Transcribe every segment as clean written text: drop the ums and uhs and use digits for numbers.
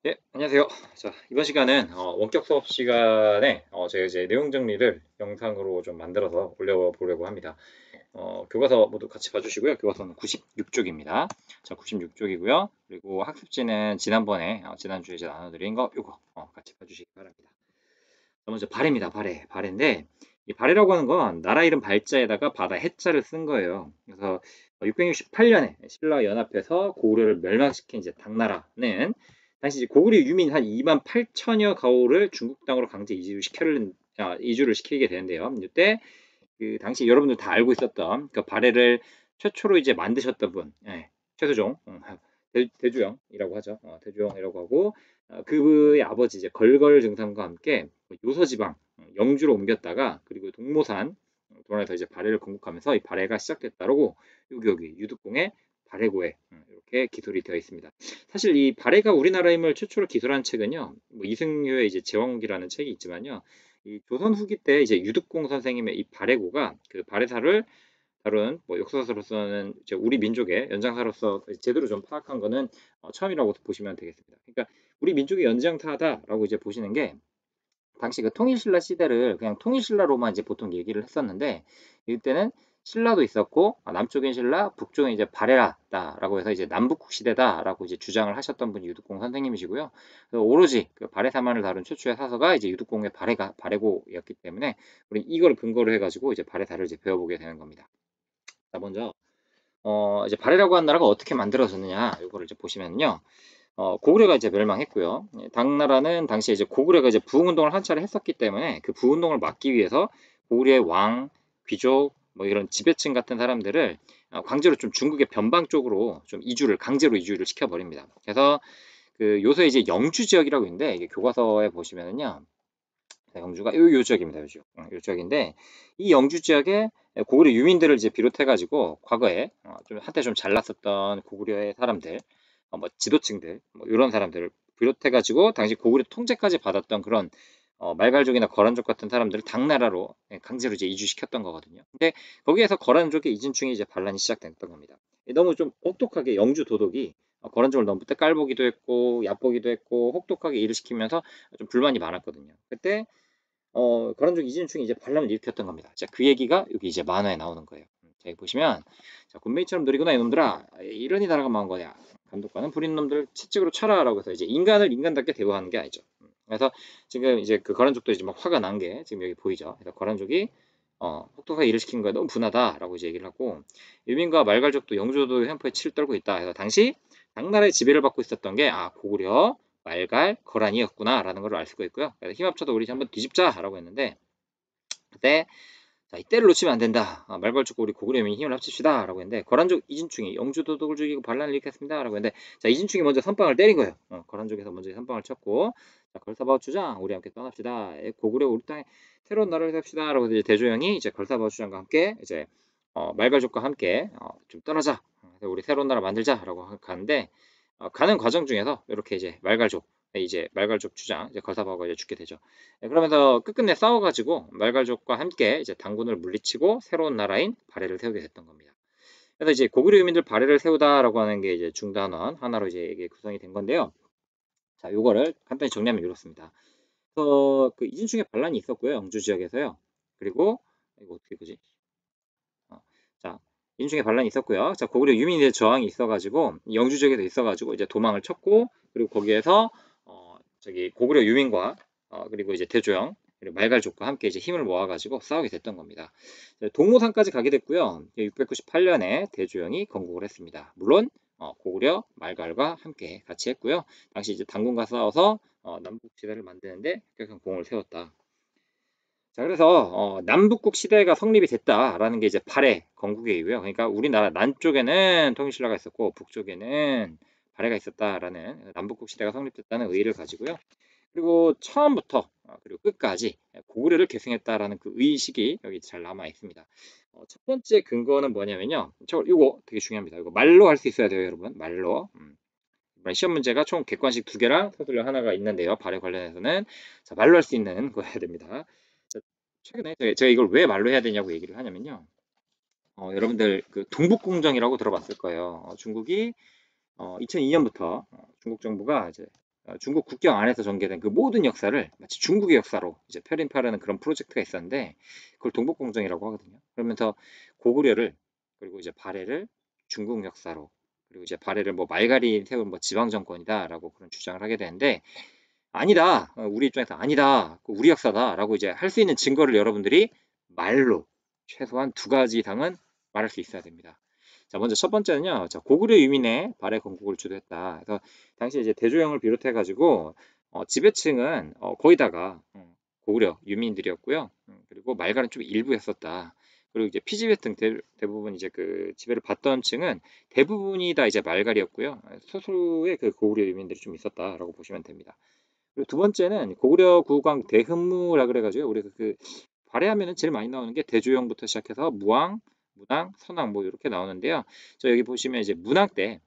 예, 안녕하세요. 자, 이번 시간은 원격 수업 시간에 제가 이제 내용 정리를 영상으로 좀 만들어서 올려보려고 합니다. 교과서 모두 같이 봐주시고요. 교과서는 96쪽입니다. 자, 96쪽이고요. 그리고 학습지는 지난번에 지난주에 이제 나눠드린 거 요거 같이 봐주시기 바랍니다. 먼저 발해입니다. 발해. 발해인데 이 발해라고 하는 건 나라 이름 발자에다가 바다 해자를 쓴 거예요. 그래서 668년에 신라 연합해서 고구려를 멸망시킨 이제 당나라는 당시 이제 고구려 유민 한 2만 8천여 가오를 중국 땅으로 강제 이주를 시키게 되는데요. 이때 그 당시 여러분들 다 알고 있었던 그 발해를 최초로 이제 만드셨던 분, 예, 최수종, 대주영이라고 하죠. 대주영이라고 하고 그의 아버지 이제 걸걸 증상과 함께 요서지방 영주로 옮겼다가 그리고 동모산 도안에서 이제 발해를 건국하면서 이 발해가 시작됐다라고 여기 유득공의 발해고에 이렇게 기술이 되어 있습니다. 사실 이 발해가 우리나라 힘을 최초로 기술한 책은요, 뭐 이승효의 이제 제왕기라는 책이 있지만요, 이 조선 후기 때 이제 유득공 선생님의 이 발해고가 그 발해사를 다룬 뭐 역사서로서는 이제 우리 민족의 연장사로서 제대로 좀 파악한 거는 처음이라고 보시면 되겠습니다. 그러니까 우리 민족의 연장사다라고 이제 보시는 게 당시 그 통일신라 시대를 그냥 통일신라로만 이제 보통 얘기를 했었는데 이때는 신라도 있었고 남쪽엔 신라, 북쪽엔 이제 발해라다라고 해서 이제 남북국 시대다라고 이제 주장을 하셨던 분이 유득공 선생님이시고요. 오로지 그 발해사만을 다룬 최초의 사서가 이제 유득공의 발해고였기 때문에 우리 이걸 근거로 해가지고 이제 발해사를 이제 배워보게 되는 겁니다. 자, 먼저 이제 발해라고 하는 나라가 어떻게 만들어졌느냐 이거를 이제 보시면요. 고구려가 이제 멸망했고요. 예, 당나라는 당시에 이제 고구려가 이제 부흥운동을 한 차례 했었기 때문에 그 부흥운동을 막기 위해서 고구려의 왕, 귀족, 뭐 이런 지배층 같은 사람들을 강제로 좀 중국의 변방 쪽으로 좀 강제로 이주를 시켜버립니다. 그래서 그 요새 이제 영주 지역이라고 있는데 이게 교과서에 보시면은요. 영주가 요 지역입니다. 요 지역. 요 지역인데 이 영주 지역에 고구려 유민들을 이제 비롯해가지고 과거에 좀 한때 좀 잘났었던 고구려의 사람들, 뭐 지도층들, 뭐 이런 사람들을 비롯해가지고 당시 고구려 통제까지 받았던 그런 말갈족이나 거란족 같은 사람들을 당나라로 강제로 이제 이주시켰던 거거든요. 근데 거기에서 거란족의 이진충이 이제 반란이 시작됐던 겁니다. 너무 좀 혹독하게 영주 도독이 거란족을 너무 깔보기도 했고 얕보기도 했고 혹독하게 일을 시키면서 좀 불만이 많았거든요. 그때 거란족 이진충이 이제 반란을 일으켰던 겁니다. 자, 그 얘기가 여기 이제 만화에 나오는 거예요. 자, 여기 보시면 자, 군뱅이처럼 느리구나 이놈들아. 이러니 나라가 망한 거냐. 감독관은 부린 놈들 채찍으로 쳐라라고 해서 이제 인간을 인간답게 대우하는 게 아니죠. 그래서 지금 이제 그 거란족도 이제 막 화가 난 게 지금 여기 보이죠. 그래서 거란족이 혹독하게 일을 시킨 거에 너무 분하다라고 이제 얘기를 하고 유민과 말갈족도 영조도 횡포에 치를 떨고 있다. 그래서 당시 당나라의 지배를 받고 있었던 게 고구려, 말갈, 거란이었구나라는 걸 알 수가 있고요. 그래서 힘 합쳐도 우리 한번 뒤집자라고 했는데 그때 자, 이때를 놓치면 안 된다. 말발죽고 우리 고구려민이 힘을 합칩시다라고 했는데 거란족 이진충이 영주도독을 죽이고 반란을 일으켰습니다라고 했는데 자, 이진충이 먼저 선빵을 때린 거예요. 거란족에서 먼저 선빵을 쳤고 자, 걸사바우 주장 우리 함께 떠납시다. 고구려 우리 땅에 새로운 나라를 세웁시다라고 이제 대조영이 이제 걸사바우 주장과 함께 이제 말갈족과 함께 좀 떠나자. 우리 새로운 나라 만들자라고 가는데 가는 과정 중에서 이렇게 이제 말갈족 주장 이제 걸사바우가 이제 죽게 되죠. 네, 그러면서 끝끝내 싸워가지고 말갈족과 함께 이제 당군을 물리치고 새로운 나라인 발해를 세우게 됐던 겁니다. 그래서 이제 고구려 유민들 발해를 세우다라고 하는 게 이제 중단원 하나로 이제 이게 구성이 된 건데요. 자, 요거를 간단히 정리하면 이렇습니다. 그래서 그 이진충의 반란이 있었고요, 영주 지역에서요. 그리고 이거 어떻게 보지? 자, 인중에 반란이 있었고요. 자, 고구려 유민의 저항이 있어가지고 영주 지역에도 있어가지고 이제 도망을 쳤고 그리고 거기에서 저기 고구려 유민과 그리고 이제 대조영 그리고 말갈족과 함께 이제 힘을 모아가지고 싸우게 됐던 겁니다. 동모산까지 가게 됐고요. 698년에 대조영이 건국을 했습니다. 물론 고구려 말갈과 함께 같이 했고요. 당시 이제 당군과 싸워서 남북 지대를 만드는데 격한 공을 세웠다. 자, 그래서 남북국 시대가 성립이 됐다라는 게 이제 발해 건국의 이유예요. 그러니까 우리나라 남쪽에는 통일신라가 있었고 북쪽에는 발해가 있었다라는 남북국 시대가 성립됐다는 의의를 가지고요. 그리고 처음부터 그리고 끝까지 고구려를 계승했다라는 그 의식이 여기 잘 남아 있습니다. 첫 번째 근거는 뭐냐면요. 이거 되게 중요합니다. 이거 말로 할 수 있어야 돼요, 여러분. 말로. 이번 시험 문제가 총 객관식 2개랑 서술형 하나가 있는데요. 발해 관련해서는 자, 말로 할 수 있는 거 해야 됩니다. 최근에 제가 이걸 왜 말로 해야 되냐고 얘기를 하냐면요. 여러분들 그 동북공정이라고 들어봤을 거예요. 중국이 2002년부터 중국 정부가 이제 중국 국경 안에서 전개된 그 모든 역사를 마치 중국의 역사로 이제 펴림파라는 그런 프로젝트가 있었는데 그걸 동북공정이라고 하거든요. 그러면서 고구려를 그리고 이제 발해를 중국 역사로 그리고 이제 발해를 뭐 말갈이 세운 뭐 지방 정권이다라고 그런 주장을 하게 되는데 아니다. 우리 입장에서 아니다. 우리 역사다라고 이제 할 수 있는 증거를 여러분들이 말로 최소한 두 가지 이상은 말할 수 있어야 됩니다. 자, 먼저 첫 번째는요. 자, 고구려 유민의 발해 건국을 주도했다. 그래서 당시 이제 대조영을 비롯해 가지고 지배층은 거의 다가 고구려 유민들이었고요. 그리고 말갈은 좀 일부였었다. 그리고 이제 피지배 등 대부분 이제 그 지배를 받던 층은 대부분이 다 이제 말갈이었고요. 소수의 그 고구려 유민들이 좀 있었다라고 보시면 됩니다. 그리고 두 번째는 고구려 국왕 대흠무라 그래가지고 우리가 그 발해하면은 제일 많이 나오는 게 대조영부터 시작해서 무왕, 문왕, 선왕 뭐 이렇게 나오는데요. 저 여기 보시면 이제 문왕 때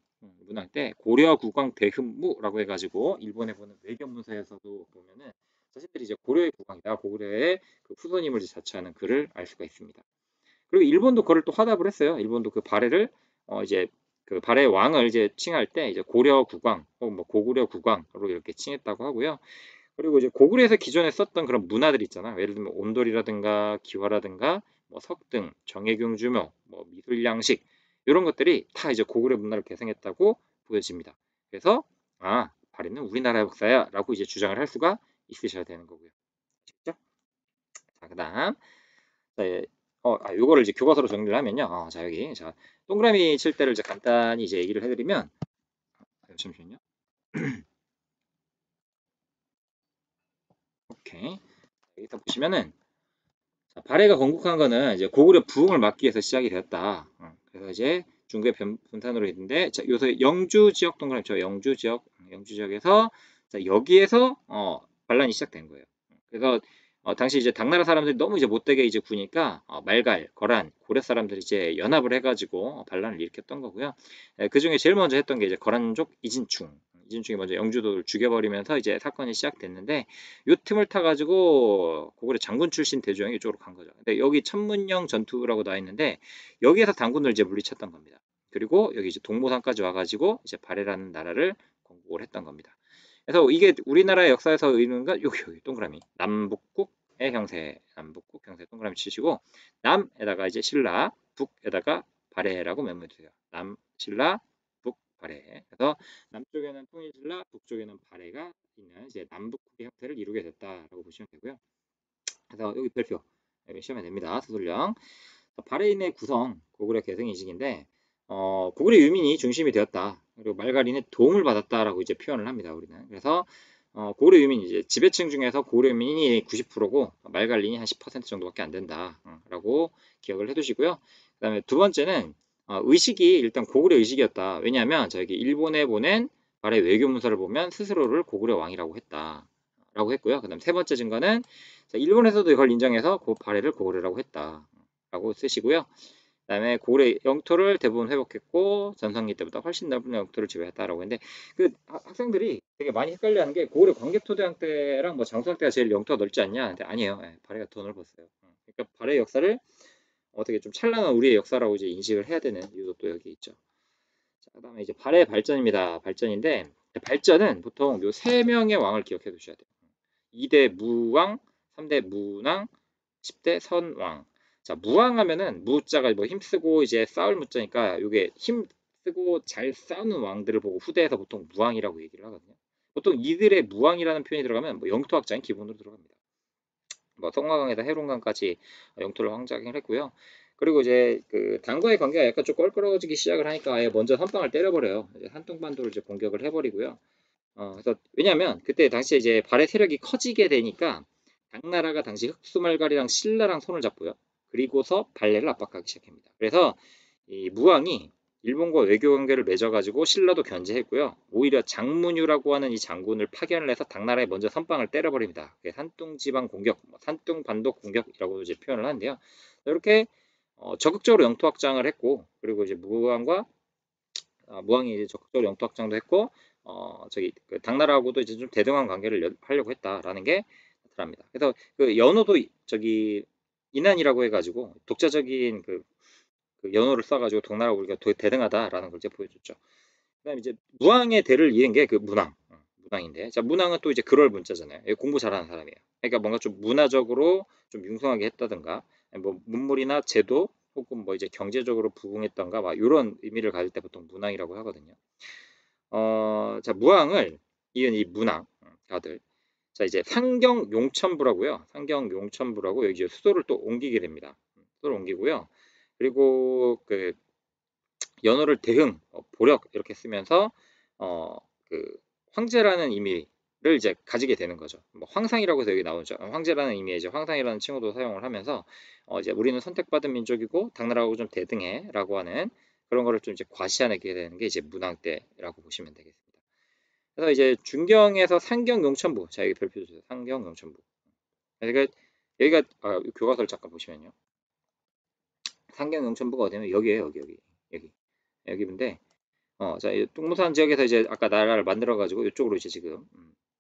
고려 국왕 대흠무라고 해가지고 일본에 보는 외교 문서에서도 보면은 자신들이 이제 고려의 국왕이다, 고구려의 그 후손임을 자처하는 글을 알 수가 있습니다. 그리고 일본도 그걸 또 화답을 했어요. 일본도 그 발해를 이제 그 발해 왕을 이제 칭할 때 이제 고려 국왕 혹은 뭐 고구려 국왕으로 이렇게 칭했다고 하고요. 그리고 이제 고구려에서 기존에 썼던 그런 문화들 있잖아. 예를 들면 온돌이라든가 기와라든가 뭐 석등, 정해경 주묘, 뭐 미술 양식 이런 것들이 다 이제 고구려 문화를 계승했다고 보여집니다. 그래서 발해는 우리나라 역사야라고 이제 주장을 할 수가 있으셔야 되는 거고요. 아시겠죠? 자, 그다음 네, 요거를 이제 교과서로 정리를 하면요. 자, 여기, 자, 동그라미 칠 때를 이제 간단히 이제 얘기를 해드리면, 잠시만요. 오케이. 여기서 보시면은, 자, 발해가 건국한 거는 이제 고구려 부흥을 막기 위해서 시작이 되었다. 그래서 이제 중국의 분산으로 했는데, 자, 요새 영주 지역 동그라미 쳐, 영주 지역에서, 자, 여기에서, 반란이 시작된 거예요. 그래서 당시 이제 당나라 사람들이 너무 이제 못되게 이제 구니까 말갈, 거란, 고려 사람들이 이제 연합을 해가지고 반란을 일으켰던 거고요. 그 중에 제일 먼저 했던 게 이제 거란족 이진충이 먼저 영주도를 죽여버리면서 이제 사건이 시작됐는데 요 틈을 타가지고 고구려 장군 출신 대조영이 이쪽으로 간 거죠. 근데 여기 천문영 전투라고 나와 있는데 여기에서 당군을 이제 물리쳤던 겁니다. 그리고 여기 이제 동모산까지 와가지고 이제 발해라는 나라를 건국을 했던 겁니다. 그래서 이게 우리나라의 역사에서 의미는 건 여기 동그라미 남북국의 형세 남북국 형세 동그라미 치시고 남에다가 이제 신라 북에다가 발해라고 메모해 주세요. 남 신라 북 발해. 그래서 남쪽에는 통일신라 북쪽에는 발해가 있는 이제 남북국의 형태를 이루게 됐다라고 보시면 되고요. 그래서 여기 별표 여기 시험에 냅니다. 서술령 발해인의 구성 고구려 개성 인식인데 고구려 유민이 중심이 되었다. 그리고 말갈이는 도움을 받았다라고 이제 표현을 합니다. 우리는. 그래서 고구려 유민 이제 지배층 중에서 고구려 유민이 90%고 말갈린이 한 10% 정도밖에 안 된다라고 기억을 해두시고요. 그다음에 두 번째는 의식이 일단 고구려 의식이었다. 왜냐하면 저기 일본에 보낸 발해 외교 문서를 보면 스스로를 고구려 왕이라고 했다라고 했고요. 그다음 세 번째 증거는 일본에서도 이걸 인정해서 발해를 고구려라고 했다라고 쓰시고요. 그다음에 고구려 영토를 대부분 회복했고 전성기 때보다 훨씬 넓은 영토를 지배했다라고 했는데 그 학생들이 되게 많이 헷갈려하는 게 고구려 광개토대왕 때랑 뭐 장수왕 때가 제일 영토가 넓지 않냐? 근데 아니에요. 발해가 더 넓었어요. 그러니까 발해 역사를 어떻게 좀 찬란한 우리의 역사라고 이제 인식을 해야 되는 이유도 또 여기 있죠. 자, 그다음에 이제 발해 발전입니다. 발전인데 발전은 보통 요 세 명의 왕을 기억해 두셔야 돼요. 2대 무왕, 3대 문왕, 10대 선왕. 자, 무왕하면은 무자가 뭐 힘쓰고 이제 싸울 무자니까 이게 힘쓰고 잘 싸우는 왕들을 보고 후대에서 보통 무왕이라고 얘기를 하거든요. 보통 이들의 무왕이라는 표현이 들어가면 뭐 영토학자인 기본으로 들어갑니다. 뭐 성화강에다 해룡강까지 영토를 황작을 했고요. 그리고 이제 그 당과의 관계가 약간 좀 껄끄러워지기 시작을 하니까 아예 먼저 선빵을 때려버려요. 한동반도를 이제 공격을 해버리고요. 그래서 왜냐하면 그때 당시에 이제 발해 세력이 커지게 되니까 당나라가 당시 흑수말갈이랑 신라랑 손을 잡고요. 그리고서 발해를 압박하기 시작합니다. 그래서 이 무왕이 일본과 외교 관계를 맺어가지고 신라도 견제했고요. 오히려 장문유라고 하는 이 장군을 파견을 해서 당나라에 먼저 선빵을 때려버립니다. 산둥지방 공격, 산둥반도 공격이라고 이제 표현을 하는데요. 이렇게 적극적으로 영토 확장을 했고, 그리고 이제 무왕이 이제 적극적으로 영토 확장도 했고, 그 당나라하고도 이제 좀 대등한 관계를 하려고 했다라는 게 나타납니다. 그래서 그 연호도 저기 이난이라고 해가지고 독자적인 그 연호를 써가지고 당나라가 우리가 대등하다라는 걸 이제 보여줬죠. 그다음에 이제 무왕의 대를 이은 게 그 문왕. 문항인데, 자, 문항은 또 이제 그럴 문자잖아요. 공부 잘하는 사람이에요. 그러니까 뭔가 좀 문화적으로 좀 융성하게 했다든가, 뭐 문물이나 제도 혹은 뭐 이제 경제적으로 부흥했던가, 막 이런 의미를 가질 때 보통 문항이라고 하거든요. 자, 무항을 이은 이 문항 다들. 자, 이제 상경용천부라고요. 상경용천부라고 여기 이제 수도를 또 옮기게 됩니다. 수도를 옮기고요. 그리고 그 연호를 대흥, 보력 이렇게 쓰면서 그 황제라는 의미를 이제 가지게 되는 거죠. 뭐 황상이라고 해서 여기 나오죠. 황제라는 의미의 이제 황상이라는 칭호도 사용을 하면서 이제 우리는 선택받은 민족이고 당나라하고 좀 대등해라고 하는 그런 거를 좀 이제 과시하게 되는 게 이제 문항 때라고 보시면 되겠습니다. 그래서 이제 중경에서 상경용천부, 자 여기 별표 주세요. 상경용천부. 그러니까 여기가 교과서를 잠깐 보시면요. 상경용천부가 어디냐면 여기에요, 여기인데 자, 이 뚱무산 지역에서 이제 아까 나라를 만들어가지고 이쪽으로 이제 지금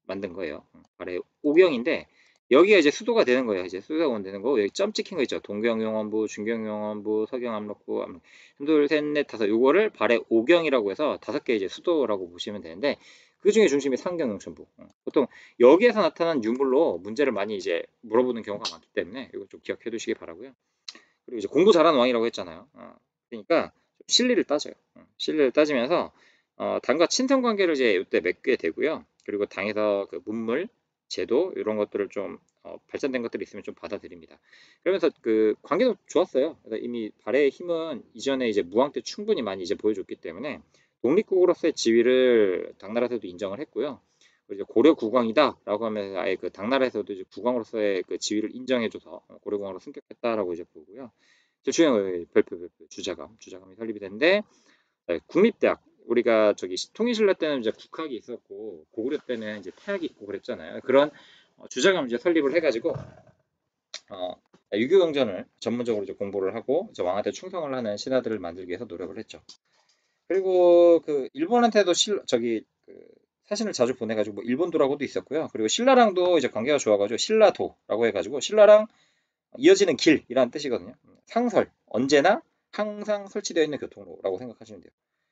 만든 거예요. 아래 오경인데 여기가 이제 수도가 되는 거예요. 이제 수도가 되는 거고 여기 점 찍힌 거 있죠. 동경용원부, 중경용원부, 서경암록부, 둘, 셋, 넷, 다섯. 요거를 발해 오경이라고 해서 5개 이제 수도라고 보시면 되는데 그 중에 중심이 상경용천부. 보통 여기에서 나타난 유물로 문제를 많이 이제 물어보는 경우가 많기 때문에 이거 좀 기억해 두시기 바라고요. 그리고 이제 공부 잘하는 왕이라고 했잖아요. 그러니까 실리를 따져요. 실리를 따지면서 당과 친선 관계를 이제 이때 맺게 되고요. 그리고 당에서 그 문물, 제도 이런 것들을 좀 발전된 것들이 있으면 좀 받아들입니다. 그러면서 그 관계도 좋았어요. 그래서 이미 발해의 힘은 이전에 이제 무왕 때 충분히 많이 이제 보여줬기 때문에 독립국으로서의 지위를 당나라에서도 인정을 했고요. 그리고 이제 고려 국왕이다라고 하면서 아예 그 당나라에서도 이제 국왕으로서의 그 지위를 인정해줘서 고려 국왕으로 승격했다라고 이제 보고요. 주요 별표 주자감이 설립이 됐는데 국립대학 우리가 저기 통일신라 때는 이제 국학이 있었고 고구려 때는 이제 태학이 있고 그랬잖아요. 그런 주자감 이제 설립을 해가지고 유교경전을 전문적으로 이제 공부를 하고 이제 왕한테 충성을 하는 신하들을 만들기 위해서 노력을 했죠. 그리고 그 일본한테도 저기 그 사신을 자주 보내가지고 뭐 일본도라고도 있었고요. 그리고 신라랑도 이제 관계가 좋아가지고 신라도라고 해가지고 신라랑 이어지는 길이라는 뜻이거든요. 상설, 언제나 항상 설치되어 있는 교통로라고 생각하시면 돼요.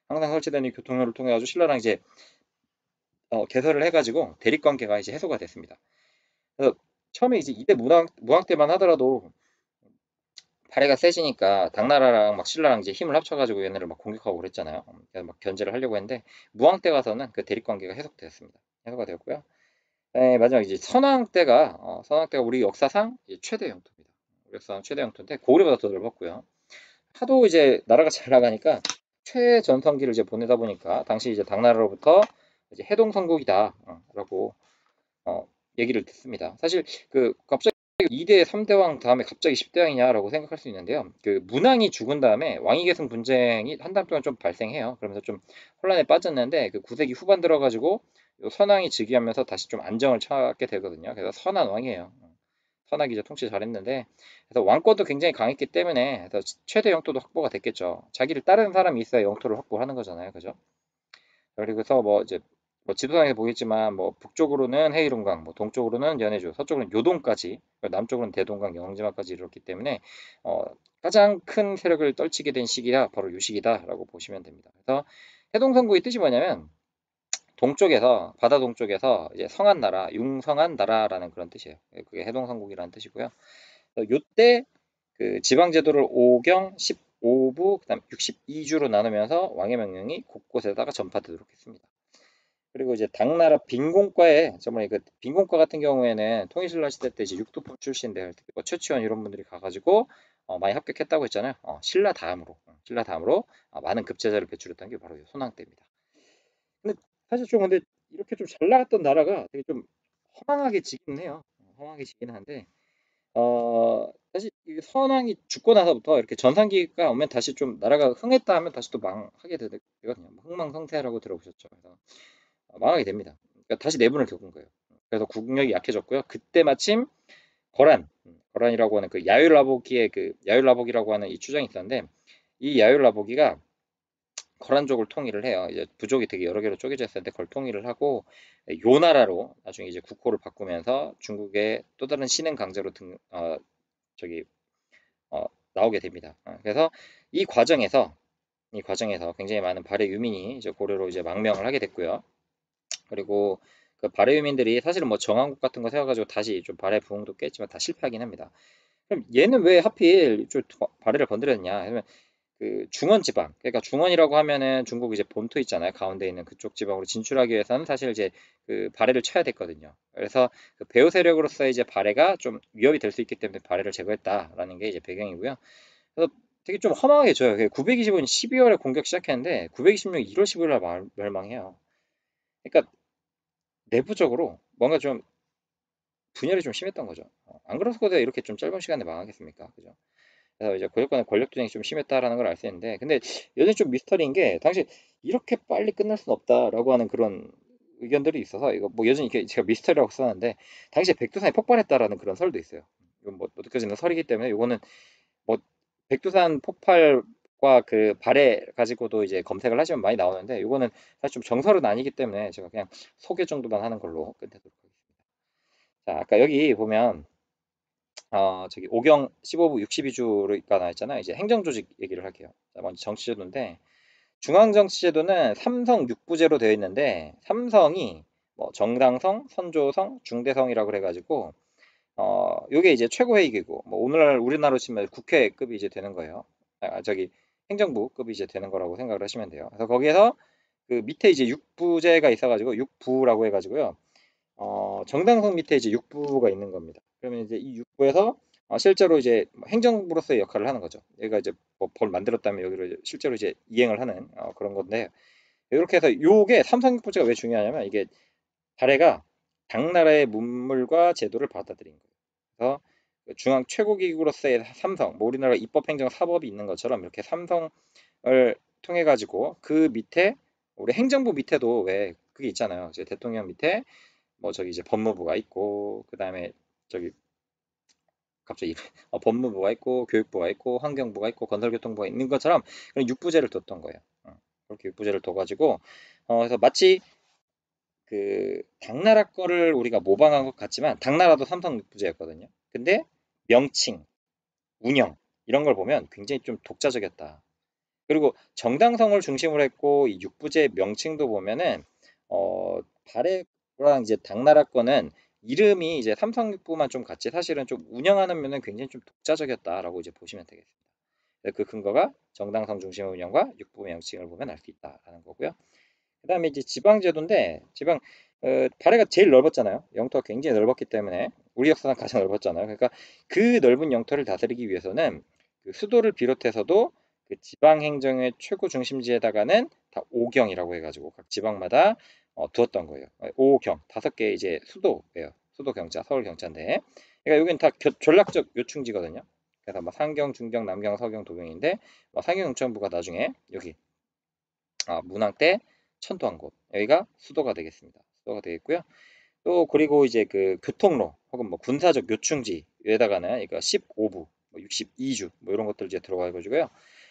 항상 설치되어 있는 교통로를 통해 가지고 신라랑 이제 개설을 해가지고 대립 관계가 이제 해소가 됐습니다. 그래서 처음에 이제 이때 무학 때만 하더라도 발해가 세지니까 당나라랑 막 신라랑 이제 힘을 합쳐가지고 얘네를 막 공격하고 그랬잖아요. 그래서 막 견제를 하려고 했는데 무왕 때 가서는 그 대립 관계가 해소됐습니다. 해소가 되었고요. 네, 마지막 이제 선왕 때가 우리 역사상 이제 최대 영토입니다. 우리 역사상 최대 영토인데 고구려보다 더 넓었고요. 하도 이제 나라가 잘 나가니까 최전성기를 이제 보내다 보니까 당시 이제 당나라로부터 이제 해동성국이다라고 얘기를 듣습니다. 사실 그 갑자기 2대 3대 왕 다음에 갑자기 10대 왕이냐라고 생각할 수 있는데요. 그 문왕이 죽은 다음에 왕위 계승 분쟁이 한달 동안 좀 발생해요. 그러면서 좀 혼란에 빠졌는데 그 9세기 후반 들어가지고 선왕이 즉위하면서 다시 좀 안정을 찾게 되거든요. 그래서 선한 왕이에요. 선하게 이제 통치 잘했는데 그래서 왕권도 굉장히 강했기 때문에 그래서 최대 영토도 확보가 됐겠죠. 자기를 따르는 사람이 있어야 영토를 확보하는 거잖아요. 그죠? 그리고서 뭐 이제 뭐 지도상에서 보겠지만 뭐 북쪽으로는 해이룬강, 뭐 동쪽으로는 연해주, 서쪽으로는 요동까지, 남쪽으로는 대동강, 영지마까지 이렇기 때문에 어, 가장 큰 세력을 떨치게 된 시기가 바로 요 시기다라고 보시면 됩니다. 그래서 해동성국의 뜻이 뭐냐면 동쪽에서 바다 동쪽에서 이제 성한 나라, 융성한 나라라는 그런 뜻이에요. 그게 해동성국이라는 뜻이고요. 요때 그 지방 제도를 5경 15부 그다음 62주로 나누면서 왕의 명령이 곳곳에다가 전파되도록 했습니다. 그리고 이제 당나라 빈공과에 정말 그 빈공과 같은 경우에는 통일신라 시대 때 이제 육두품 출신들 특히 뭐 최치원 이런 분들이 가가지고 많이 합격했다고 했잖아요. 신라 다음으로 많은 급제자를 배출했던 게 바로 손왕 때입니다. 근데 사실 좀 근데 이렇게 좀 잘 나갔던 나라가 되게 좀 허망하게 지긴 해요. 허망하게 지긴 한데 사실 이 선왕이 죽고 나서부터 이렇게 전성기가 오면 다시 좀 나라가 흥했다 하면 다시 또 망하게 되거든요. 뭐 흥망성쇠라고 들어보셨죠. 그래서 망하게 됩니다. 그러니까 다시 내분을 겪은 거예요. 그래서 국력이 약해졌고요. 그때 마침 거란이라고 하는 그 야율라보기의 그 야율라보기라고 하는 이 추장이 있었는데 이 야율라보기가 거란족을 통일을 해요. 이제 부족이 되게 여러 개로 쪼개져 있었는데 그걸 통일을 하고 요나라로 나중에 이제 국호를 바꾸면서 중국의 또 다른 신흥 강자로 저기 나오게 됩니다. 그래서 이 과정에서 굉장히 많은 발해 유민이 이제 고려로 이제 망명을 하게 됐고요. 그리고 그 발해 유민들이 사실은 뭐 정한국 같은 거 세워가지고 다시 좀 발해 부흥도 깼지만 다 실패하긴 합니다. 그럼 얘는 왜 하필 좀 발해를 건드렸냐? 그러면 그 중원 지방, 그러니까 중원이라고 하면은 중국 이제 본토 있잖아요. 가운데 있는 그쪽 지방으로 진출하기 위해서는 사실 이제 그 발해를 쳐야 됐거든요. 그래서 그 배후 세력으로서 이제 발해가 좀 위협이 될 수 있기 때문에 발해를 제거했다라는 게 이제 배경이고요. 그래서 되게 좀 허망하게 져요. 925년 12월에 공격 시작했는데 926년 1월 15일 날 멸망해요. 그러니까 내부적으로 뭔가 좀 분열이 좀 심했던 거죠. 안 그래서도 이렇게 좀 짧은 시간에 망하겠습니까? 그죠? 그래서 이제 고려권의 권력투쟁이 좀 심했다라는 걸 알 수 있는데, 근데 여전히 좀 미스터리인 게 당시 이렇게 빨리 끝날 수는 없다라고 하는 그런 의견들이 있어서 이거 뭐 여전히 이렇게 제가 미스터리라고 써놨는데 당시에 백두산이 폭발했다라는 그런 설도 있어요. 이건 뭐 느껴지는 설이기 때문에 이거는 뭐 백두산 폭발과 그 발해 가지고도 이제 검색을 하시면 많이 나오는데 이거는 사실 좀 정설은 아니기 때문에 제가 그냥 소개 정도만 하는 걸로 끝내도록 하겠습니다. 자, 아까 여기 보면 저기 오경 15부 62주가 나왔잖아요. 이제 행정조직 얘기를 할게요. 자, 먼저 정치제도인데 중앙정치제도는 삼성 6부제로 되어 있는데 삼성이 뭐 정당성, 선조성, 중대성이라고 그래가지고 요게 이제 최고회의기구 뭐 오늘날 우리나라로 치면 국회급이 이제 되는 거예요. 저기 행정부급이 이제 되는 거라고 생각을 하시면 돼요. 그래서 거기에서 그 밑에 이제 6부제가 있어가지고 6부라고 해가지고요. 정당성 밑에 이제 6부가 있는 겁니다. 그러면 이제 이 6부에서 실제로 이제 행정부로서의 역할을 하는 거죠. 얘가 이제 뭐벌 만들었다면 여기로 이제 실제로 이제 이행을 하는 그런 건데 이렇게 해서 요게 삼성육부제가 왜 중요하냐면 이게 발해가 당나라의 문물과 제도를 받아들인 거예요. 그래서 그 중앙 최고기구로서의 삼성, 뭐 우리나라 입법행정 사법이 있는 것처럼 이렇게 삼성을 통해 가지고 그 밑에 우리 행정부 밑에도 왜 그게 있잖아요. 이제 대통령 밑에 뭐 저기 이제 법무부가 있고 그다음에 저기 갑자기 법무부가 있고 교육부가 있고 환경부가 있고 건설교통부가 있는 것처럼 그런 육부제를 뒀던 거예요. 그렇게 육부제를 둬가지고 그래서 마치 그 당나라 거를 우리가 모방한 것 같지만 당나라도 삼성 육부제였거든요. 근데 명칭, 운영 이런 걸 보면 굉장히 좀 독자적이었다. 그리고 정당성을 중심으로 했고 이 육부제 명칭도 보면은 발해랑 이제 당나라 거는 이름이 이제 삼성육부만 좀 같이 사실은 좀 운영하는 면은 굉장히 좀 독자적이었다라고 이제 보시면 되겠습니다. 그 근거가 정당성 중심의 운영과 육부 명칭을 보면 알 수 있다라는 거고요. 그다음에 이제 지방제도인데 발해가 제일 넓었잖아요. 영토가 굉장히 넓었기 때문에 우리 역사상 가장 넓었잖아요. 그러니까 그 넓은 영토를 다스리기 위해서는 그 수도를 비롯해서도 그 지방 행정의 최고 중심지에다가는 다 오경이라고 해가지고 각 지방마다 두었던 거예요. 오경 5개 이제 수도예요. 수도 경자, 서울 경자인데, 그러니까 여기는 다 전략적 요충지거든요. 그래서 뭐 상경, 중경, 남경, 서경, 도경인데 상경 용천부가 나중에 여기 문항 때 천도한 곳 여기가 수도가 되겠습니다. 수도가 되겠고요. 또 그리고 이제 그 교통로 혹은 뭐 군사적 요충지에다가는 그러니까 15부, 뭐 62주 뭐 이런 것들 이제 들어가 가지고요.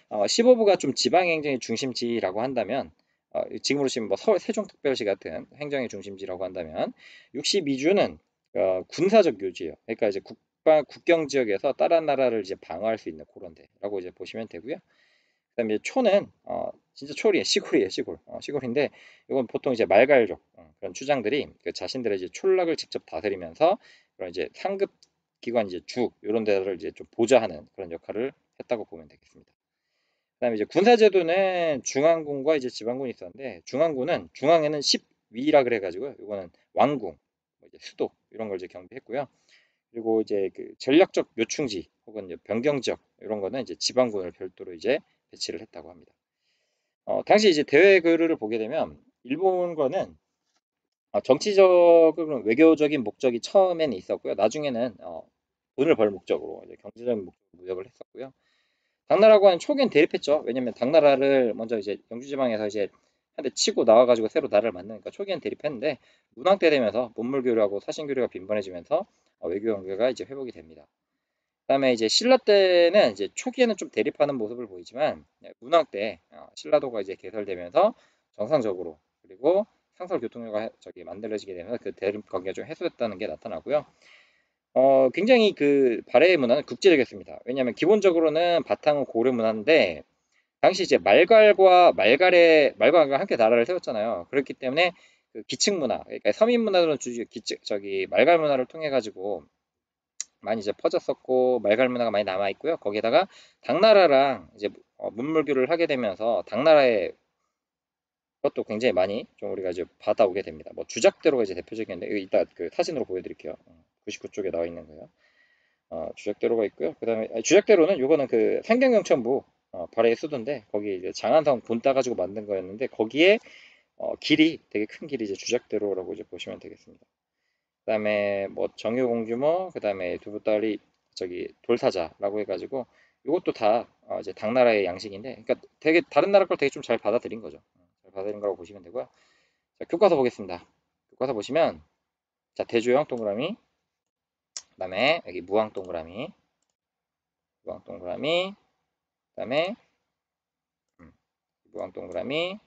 15부가 좀 지방행정의 중심지라고 한다면 지금으로 치면 뭐 서울 세종특별시 같은 행정의 중심지라고 한다면 62주는 군사적 요지예요. 그러니까 이제 국경 지역에서 다른 나라를 이제 방어할 수 있는 그런 데라고 이제 보시면 되고요. 그다음에 초는 진짜 초리에 시골이에요, 시골. 시골인데 이건 보통 이제 말갈족 그런 추장들이 그 자신들의 이제 촌락을 직접 다스리면서 그런 이제 상급 기관 이제 주 이런 데를 이제 좀 보좌하는 그런 역할을 했다고 보면 되겠습니다. 그다음에 이제 군사제도는 중앙군과 이제 지방군이 있었는데 중앙군은 중앙에는 10위라 그래가지고요. 이거는 왕궁, 뭐 이제 수도 이런 걸 이제 경비했고요. 그리고 이제 그 전략적 요충지 혹은 이제 변경 지역 이런 거는 이제 지방군을 별도로 이제 배치를 했다고 합니다. 당시 이제 대외 교류를 보게 되면 일본과는 정치적으로 외교적인 목적이 처음에는 있었고요. 나중에는 돈을 벌 목적으로 이제 경제적인 목적으로 무역을 했었고요. 당나라와는 초기엔 대립했죠. 왜냐면 당나라를 먼저 이제 영주지방에서 이제 한 대 치고 나와가지고 새로 나라를 만드니까 초기엔 대립했는데 문왕 때 되면서 문물 교류하고 사신 교류가 빈번해지면서 외교 관계가 이제 회복이 됩니다. 그다음에 이제 신라 때는 이제 초기에는 좀 대립하는 모습을 보이지만 문왕 때 신라도가 이제 개설되면서 정상적으로 그리고 상설 교통로가 저기 만들어지게 되면서 그 대립 관계가 좀 해소됐다는 게 나타나고요. 굉장히 그 발해의 문화는 국제적이었습니다. 왜냐하면 기본적으로는 바탕은 고려 문화인데 당시 이제 말갈과 함께 나라를 세웠잖아요. 그렇기 때문에 그 기층 문화, 그러니까 서민 문화들은 주로 기층 저기 말갈 문화를 통해 가지고 많이 이제 퍼졌었고 말갈 문화가 많이 남아 있고요. 거기에다가 당나라랑 이제 문물교를 하게 되면서 당나라의 것도 굉장히 많이 좀 우리가 이제 받아오게 됩니다. 뭐 주작대로가 이제 대표적인데 이거 이따 그 사진으로 보여드릴게요. 99쪽에 나와 있는 거예요. 주작대로가 있고요. 그다음에 주작대로는 요거는 그 상경영천부 발해의 수도인데 거기 이제 장안성 본 따가지고 만든 거였는데 거기에 길이 되게 큰 길이 이제 주작대로라고 이제 보시면 되겠습니다. 그다음에 뭐 정유공주모, 그다음에 두부딸이 저기 돌사자라고 해가지고 이것도 다 이제 당나라의 양식인데, 그러니까 되게 다른 나라 걸 되게 좀 잘 받아들인 거죠. 잘 받아들인 거라고 보시면 되고요. 자, 교과서 보겠습니다. 교과서 보시면 자 대조영 동그라미, 그다음에 여기 무왕 동그라미, 무왕 동그라미, 그다음에 무왕 동그라미,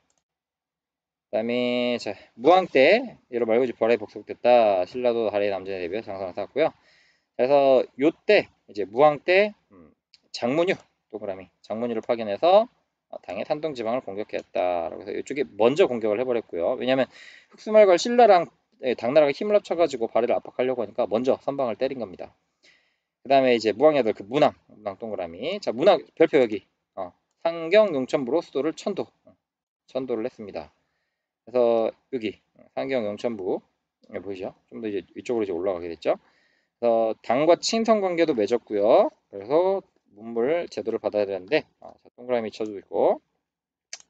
그다음에 자 무왕 때 여러 말고지 벌에 복속됐다. 신라도 달의 남전에 대비해 장성을 쌓았고요. 그래서 요때 이제 무왕 때 장문유 동그라미 장문유를 파견해서 당의 산동 지방을 공격했다라고 해서 이쪽에 먼저 공격을 해버렸고요. 왜냐하면 흑수말과 신라랑 당나라가 힘을 합쳐가지고 발해를 압박하려고 하니까 먼저 선방을 때린 겁니다. 그 다음에 이제 무왕야들 그 문왕 동그라미, 자 문왕 별표 여기 상경 용천부로 수도를 천도를 했습니다. 그래서 여기 상경 용천부 보이죠? 좀 더 이제 위쪽으로 이제 올라가게 됐죠. 그래서 당과 친선 관계도 맺었고요. 그래서 문물 제도를 받아야 되는데 동그라미 쳐주고 있고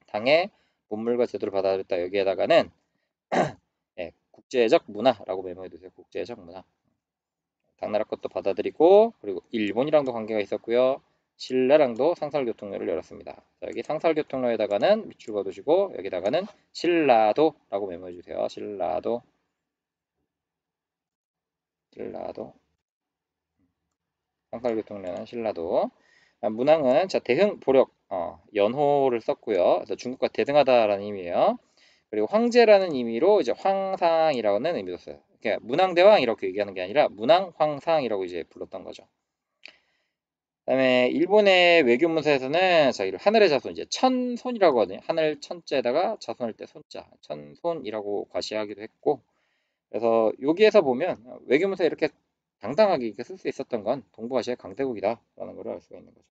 당의 문물과 제도를 받아야 됐다. 여기에다가는 예, 국제적 문화라고 메모해 두세요. 국제적 문화. 당나라 것도 받아들이고 그리고 일본이랑도 관계가 있었고요. 신라랑도 상설교통로를 열었습니다. 자, 여기 상설교통로에다가는 밑줄 그어두시고 여기다가는 신라도라고 메모해 주세요. 신라도. 상설교통로는 신라도. 문왕은 자 대흥 보력 연호를 썼고요. 그래서 중국과 대등하다라는 의미예요. 그리고 황제라는 의미로 이제 황상이라는 의미도 써요. 그러니까 문왕대왕 이렇게 얘기하는 게 아니라 문왕 황상이라고 이제 불렀던 거죠. 그다음에 일본의 외교 문서에서는 자, 하늘의 자손 이제 천손이라고 하거든요. 하늘 천자에다가 자손할 때 손자 천손이라고 과시하기도 했고, 그래서 여기에서 보면 외교 문서에 이렇게 당당하게 이렇게 쓸 수 있었던 건 동부아시아의 강대국이다라는 걸 알 수가 있는 거죠.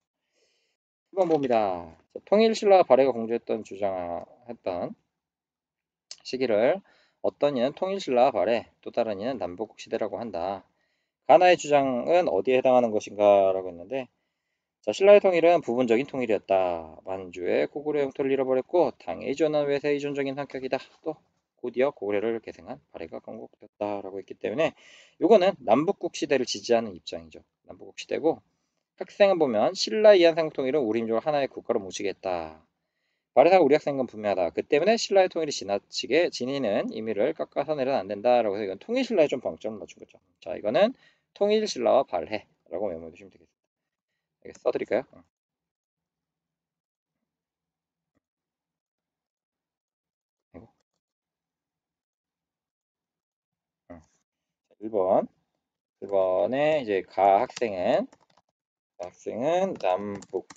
1번 봅니다. 통일신라 발해가 공주했던 주장했던 시기를 어떤 이는 통일신라 발해, 또 다른 이는 남북시대라고 한다. 가나의 주장은 어디에 해당하는 것인가 라고 했는데, 자, 신라의 통일은 부분적인 통일이었다. 만주의 고구려 영토를 잃어버렸고 당에 의존한 외세 의존적인 성격이다. 또 곧이어 고구려를 계승한 발해가 건국됐다라고 했기 때문에 이거는 남북국 시대를 지지하는 입장이죠. 남북국 시대고, 학생은 보면 신라 이한삼국 통일은 우리 민족을 하나의 국가로 모시겠다. 발해사가 우리 학생은 분명하다. 그 때문에 신라의 통일이 지나치게 지니는 의미를 깎아서 내려는 안 된다라고 해서 이건 통일신라에 좀 방점을 맞춘 거죠. 자, 이거는 통일신라와 발해라고 메모해 두시면 되겠습니다. 여기 써드릴까요? 아이고. 1번. 1번에 이제 학생은 남북국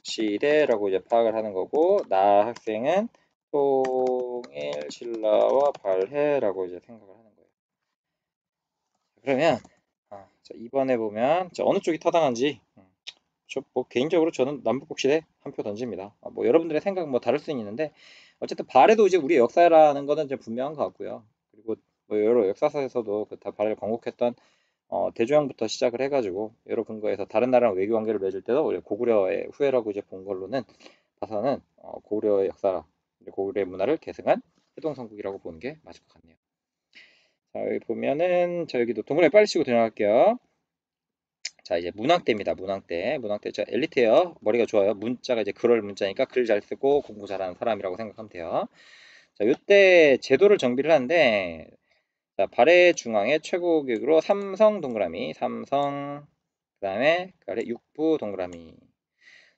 시대라고 이제 파악을 하는 거고, 나 학생은 통일 신라와 발해라고 이제 생각을 하는 거예요. 그러면 자, 2번에 보면 자, 어느 쪽이 타당한지 뭐 개인적으로 저는 남북국 시대 한 표 던집니다. 뭐 여러분들의 생각 뭐 다를 수는 있는데 어쨌든 발해도 이제 우리 역사라는 거는 이제 분명한 것 같고요. 그리고 뭐 여러 역사서에서도 그 발해를 건국했던 대조영부터 시작을 해가지고 여러 근거에서 다른 나라랑 외교 관계를 맺을 때도 우리 고구려의 후예라고 이제 본 걸로는 봐서는 고구려의 역사, 고구려의 문화를 계승한 해동성국이라고 보는 게 맞을 것 같네요. 자, 여기 보면은 자 여기도 동그라미 빨리 치고 들어갈게요. 자 이제 문왕대입니다. 문왕대. 문왕대 저 엘리트예요. 머리가 좋아요. 문자가 이제 그럴 문자니까 글 잘 쓰고 공부 잘하는 사람이라고 생각하면 돼요. 자 요때 제도를 정비를 하는데 자 발해 중앙에 최고 교육으로 삼성 동그라미 삼성, 그다음에 아래 육부 동그라미.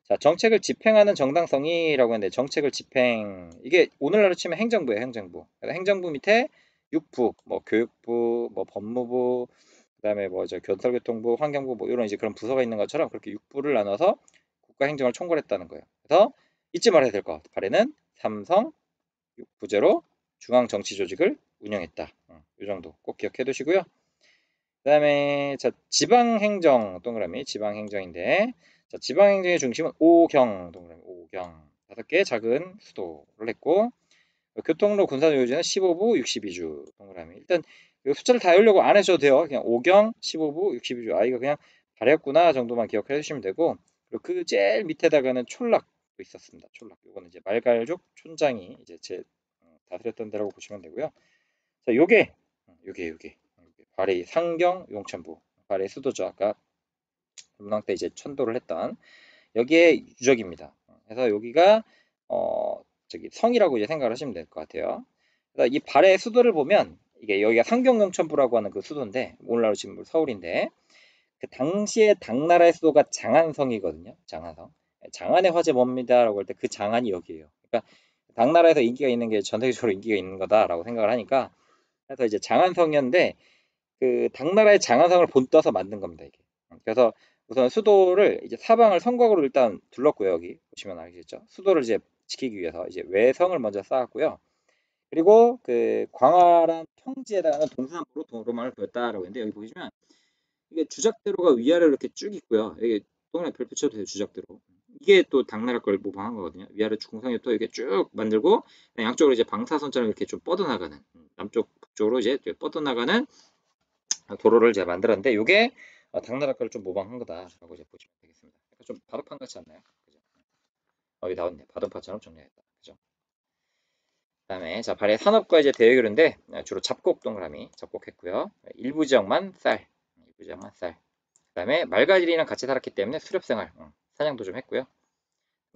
자 정책을 집행하는 정당성이라고 했는데 정책을 집행 이게 오늘날로 치면 행정부예요. 행정부. 그래서 행정부 밑에 육부 뭐 교육부 뭐 법무부 그다음에 뭐 저 교통부, 환경부 뭐 이런 이제 그런 부서가 있는 것처럼 그렇게 육부를 나눠서 국가 행정을 총괄했다는 거예요. 그래서 잊지 말아야 될 거. 발해는 삼성 육부제로 중앙 정치 조직을 운영했다. 이 정도 꼭 기억해 두시고요. 그다음에 자, 지방행정 동그라미 지방행정인데 자, 지방행정의 중심은 오경 동그라미 오경 5개 작은 수도를 했고 교통로 군사요지는 15부 62주 동그라미 일단 숫자를 다 외우려고 안 하셔도 돼요. 그냥 오경 15부 62주 이거 그냥 발했구나 정도만 기억해 주시면 되고 그리고 그 제일 밑에다가는 촌락도 있었습니다. 촌락 요거는 이제 말갈족 촌장이 이제 제 다스렸던 데라고 보시면 되고요. 자 요게 발해 상경 용천부 발해 수도죠. 아까 문왕 때 이제 천도를 했던 여기에 유적입니다. 그래서 여기가 저기 성이라고 이제 생각을 하시면 될 것 같아요. 그래서 이 발해 수도를 보면 이게 여기가 상경 용천부라고 하는 그 수도인데 오늘날 지금 서울인데 그 당시에 당나라의 수도가 장안성이거든요. 장안성. 장안의 화제 뭡니다라고 할 때 그 장안이 여기예요. 그러니까 당나라에서 인기가 있는 게 전 세계적으로 인기가 있는 거다라고 생각을 하니까 그래서 이제 장안성이었는데 그 당나라의 장안성을 본떠서 만든 겁니다, 이게. 그래서 우선 수도를 이제 사방을 성곽으로 일단 둘렀고요, 여기 보시면 알겠죠? 수도를 이제 지키기 위해서 이제 외성을 먼저 쌓았고요. 그리고 그 광활한 평지에다가는 동서남북으로 도로망을 그었다라고 했는데 여기 보시면 이게 주작대로가 위아래로 이렇게 쭉 있고요. 여기 동그라미 별표 쳐도 돼요, 주작대로. 이게 또 당나라 걸 모방한 거거든요. 위아래 중성이 또 이렇게 쭉 만들고 양쪽으로 이제 방사선처럼 이렇게 좀 뻗어나가는 남쪽 북쪽으로 이제 뻗어나가는 도로를 제가 만들었는데 이게 당나라 거를 좀 모방한 거다라고 이제 보시면 되겠습니다. 좀 바둑판 같지 않나요? 그죠? 여기 나왔네. 바둑판처럼 정리했다. 그죠? 그다음에 자 발의 산업과 이제 대외교류인데 주로 잡곡 동그라미 잡곡했고요. 일부 지역만 쌀, 일부 지역만 쌀. 그다음에 말가들이랑 같이 살았기 때문에 수렵생활, 사냥도 좀 했고요.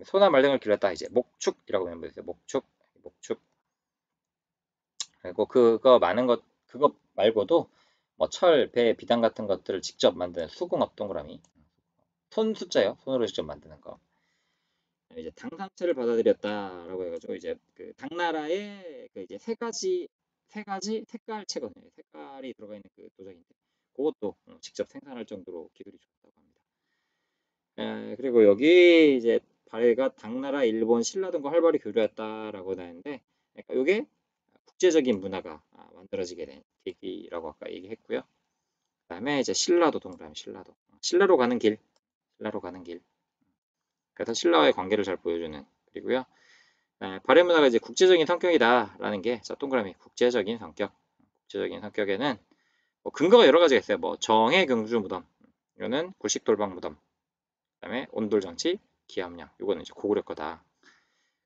소나 말 등을 길렀다 이제 목축이라고 멤버였어요. 목축, 목축. 그리고 그거 많은 것 그거 말고도 뭐 철, 배, 비단 같은 것들을 직접 만드는 수공업 동그라미. 손 숫자요. 손으로 직접 만드는 거. 이제 당상체를 받아들였다라고 해가지고 이제 그 당나라의 그 이제 세 가지 색깔체거든요. 색깔이 들어가 있는 그 도자기인데 그것도 직접 생산할 정도로 기술이 좋았다고 합니다. 그리고 여기 이제 발해가 당나라, 일본, 신라 등과 활발히 교류했다라고 나왔는데 그러니까 이게 국제적인 문화가 만들어지게 된 계기라고 아까 얘기했고요. 그다음에 이제 신라도 동그라미 신라로 가는 길, 신라로 가는 길. 그래서 신라와의 관계를 잘 보여주는 그리고요. 발해 문화가 이제 국제적인 성격이다라는 게 자, 동그라미 국제적인 성격. 국제적인 성격에는 뭐 근거가 여러 가지가 있어요. 뭐 정해 경주 무덤, 이거는 굴식 돌방 무덤. 그다음에 온돌 장치, 기함령, 이거는 이제 고구려 거다.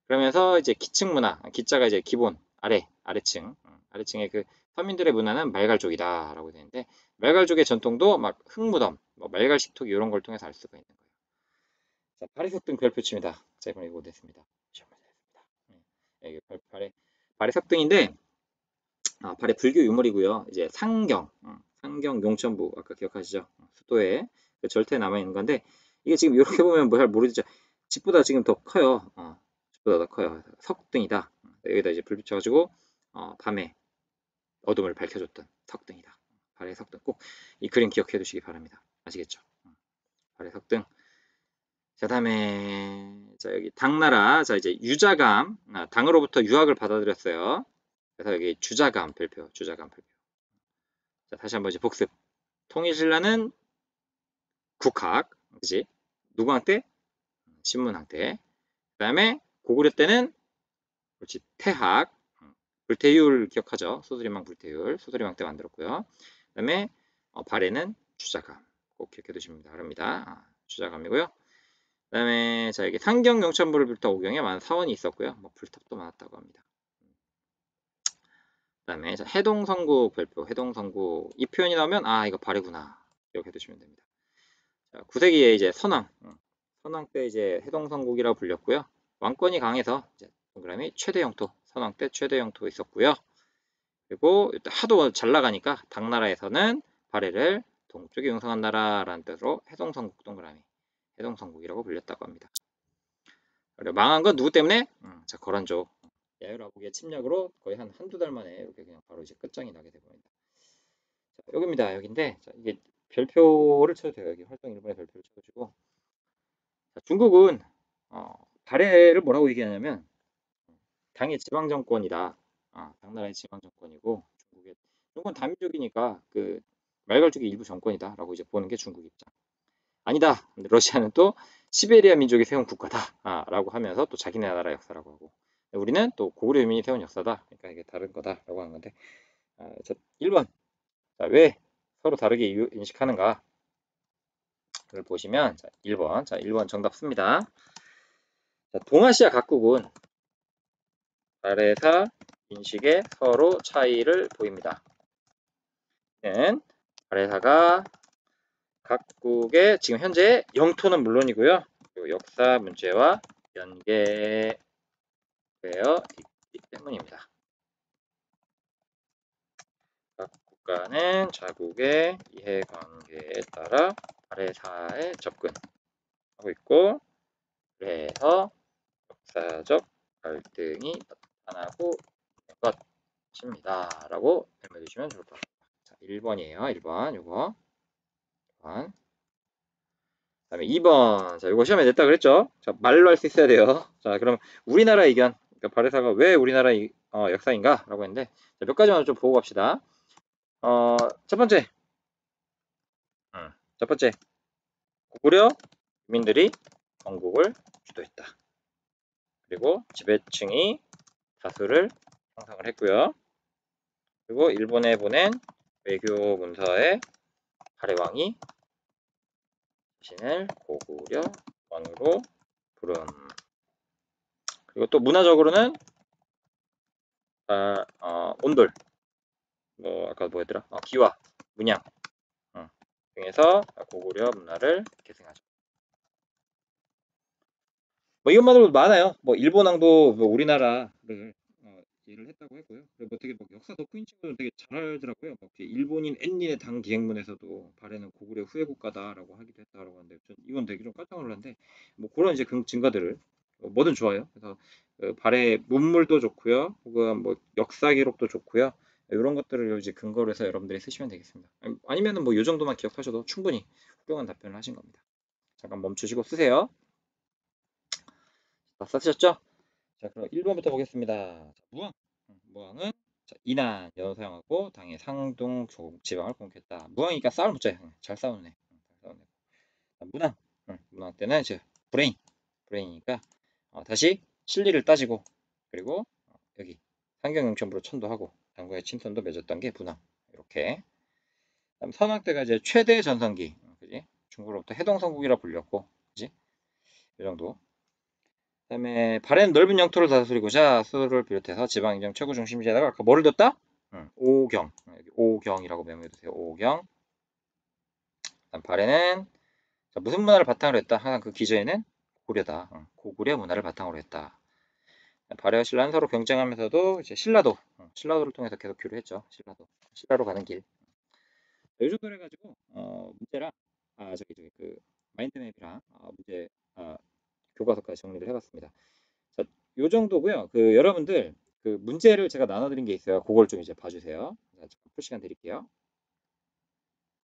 그러면서 이제 기층 문화, 기자가 이제 기본 아래층, 아래층의 그 서민들의 문화는 말갈족이다라고 되는데 말갈족의 전통도 막 흙무덤, 뭐 말갈식토기 이런 걸 통해서 알 수가 있는 거예요. 자, 발해석등 별표칩니다. 자, 이번에 이거 됐습니다. 여기 발해석등인데 발해 불교 유물이고요. 이제 상경 용천부 아까 기억하시죠? 수도에 그 절대 남아 있는 건데 이게 지금 이렇게 보면 뭐 잘 모르죠. 집보다 지금 더 커요. 집보다 더 커요. 석등이다. 여기다 이제 불 붙여가지고 밤에 어둠을 밝혀줬던 석등이다. 발해 석등 꼭 이 그림 기억해 두시기 바랍니다. 아시겠죠? 발해 석등. 자, 다음에 자 여기 당나라 자 이제 유자감 당으로부터 유학을 받아들였어요. 그래서 여기 주자감 별표. 자, 다시 한번 이제 복습. 통일신라는 국학, 그지? 누구 한테? 신문 한테. 그다음에 고구려 때는 그렇지 태학, 불태율 기억하죠? 소수리망 불태율, 소수리망 때 만들었고요. 그다음에 발해는 주자감 꼭 기억해 두시면 바랍니다. 주자감이고요. 그다음에 자 여기 상경 용천부를 비롯한 오경에 많은 사원이 있었고요. 뭐 불탑도 많았다고 합니다. 그다음에 자, 해동성국 별표, 해동성국 이 표현이 나오면 이거 발해구나 기억해 두시면 됩니다. 자, 9세기에 이제 선왕 때 이제 해동성국이라고 불렸고요. 왕권이 강해서 이제 동그라미 최대 영토, 선왕 때 최대 영토 있었고요. 그리고 하도 잘 나가니까 당나라에서는 발해를 동쪽에 융성한 나라라는 뜻으로 해동성국 동그라미, 해동성국이라고 불렸다고 합니다. 그리고 망한 건 누구 때문에? 자, 거란족. 야유라복의 침략으로 거의 한두 달 만에 이렇게 그냥 바로 이제 끝장이 나게 되버립니다. 자, 여기입니다. 여기인데 자, 이게 별표를 쳐도 돼요. 여기 활동 일본의 별표를 쳐주고 자, 중국은 발해를 뭐라고 얘기하냐면 당의 지방 정권이다. 당나라의 지방 정권이고 중국은 다민족이니까 그 말갈족의 일부 정권이다라고 이제 보는 게 중국 입장. 아니다. 러시아는 또 시베리아 민족이 세운 국가다라고 하면서 또 자기네 나라 역사라고 하고 우리는 또 고구려 유민이 세운 역사다. 그러니까 이게 다른 거다라고 하는 건데 1번 왜 서로 다르게 인식하는가? 를 보시면 1번 정답 씁니다. 동아시아 각국은 발해사 인식에 서로 차이를 보입니다. 발해사가 각국의 지금 현재 영토는 물론이고요. 그리고 역사 문제와 연계되어 있기 때문입니다. 각 국가는 자국의 이해관계에 따라 발해사에 접근하고 있고 그래서 역사적 갈등이 나타나고 있는 것입니다. 라고 설명해 주시면 좋을 것 같습니다. 자, 1번이에요. 1번 요거 1번. 그다음에 2번. 자, 요거 시험에 냈다 그랬죠? 자, 말로 할 수 있어야 돼요. 자, 그럼 우리나라 의견. 그러니까 발해사가 왜 우리나라 역사인가? 라고 했는데 자, 몇 가지만 좀 보고 갑시다. 첫 번째. 첫 번째. 고구려 민들이 건국을 주도했다. 그리고 지배층이 다수를 형성을 했고요. 그리고 일본에 보낸 외교 문서에 발해왕이 자신을 고구려 왕으로 부름. 그리고 또 문화적으로는 온돌, 아까 뭐였더라? 기와, 문양 등에서 고구려 문화를 계승하죠. 뭐 이것만으로도 많아요. 뭐 일본왕도 뭐 우리나라를 얘를 했다고 했고요. 그리고 뭐 되게 막 역사 덕후인 친구들은 되게 잘 알더라고요. 막 일본인 앤린의 당 기행문에서도 발해는 고구려 후예 국가다라고 하기도 했다라고 하는데 이건 되게 좀 깜짝 놀랐는데 뭐 그런 이제 증거들을 뭐든 좋아요. 그래서 발해 문물도 좋고요. 혹은 뭐 역사 기록도 좋고요. 이런 것들을 이제 근거로 해서 여러분들이 쓰시면 되겠습니다. 아니면은 뭐 이 정도만 기억하셔도 충분히 훌륭한 답변을 하신 겁니다. 잠깐 멈추시고 쓰세요. 다 쓰셨죠? 자, 그럼 1번부터 보겠습니다. 자, 무왕. 무왕은 이난 연어 사용하고 당의 상동 지방을 공격했다. 무왕이니까 싸울 묻자야. 잘 싸우네. 잘 싸우네. 문왕. 문왕 때는 이제 브레인이니까 다시 실리를 따지고 그리고 여기 상경영천부로 천도하고 당과의 친선도 맺었던 게 문왕. 이렇게. 그다음 선왕 때가 이제 최대 전성기. 그지? 중국으로부터 해동성국이라 불렸고, 그지? 이 정도. 그다음에 발해는 넓은 영토를 다스리고자 수도를 비롯해서 지방행정 최고 중심지에다가 아까 뭐를 뒀다? 오경. 여기 오경이라고 메모해두세요. 오경. 그다음 발해는 무슨 문화를 바탕으로 했다? 항상 그 기저에는 고구려다. 고구려 문화를 바탕으로 했다. 발해와 신라는 서로 경쟁하면서도 이제 신라도를 통해서 계속 교류했죠. 신라로 가는 길. 이 정도로 해가지고 문제랑 저기 그 마인드맵이랑 문제 교과서까지 정리를 해봤습니다. 자, 요 정도고요. 여러분들 문제를 제가 나눠드린 게 있어요. 그걸 좀 이제 봐주세요. 자, 풀 시간 드릴게요.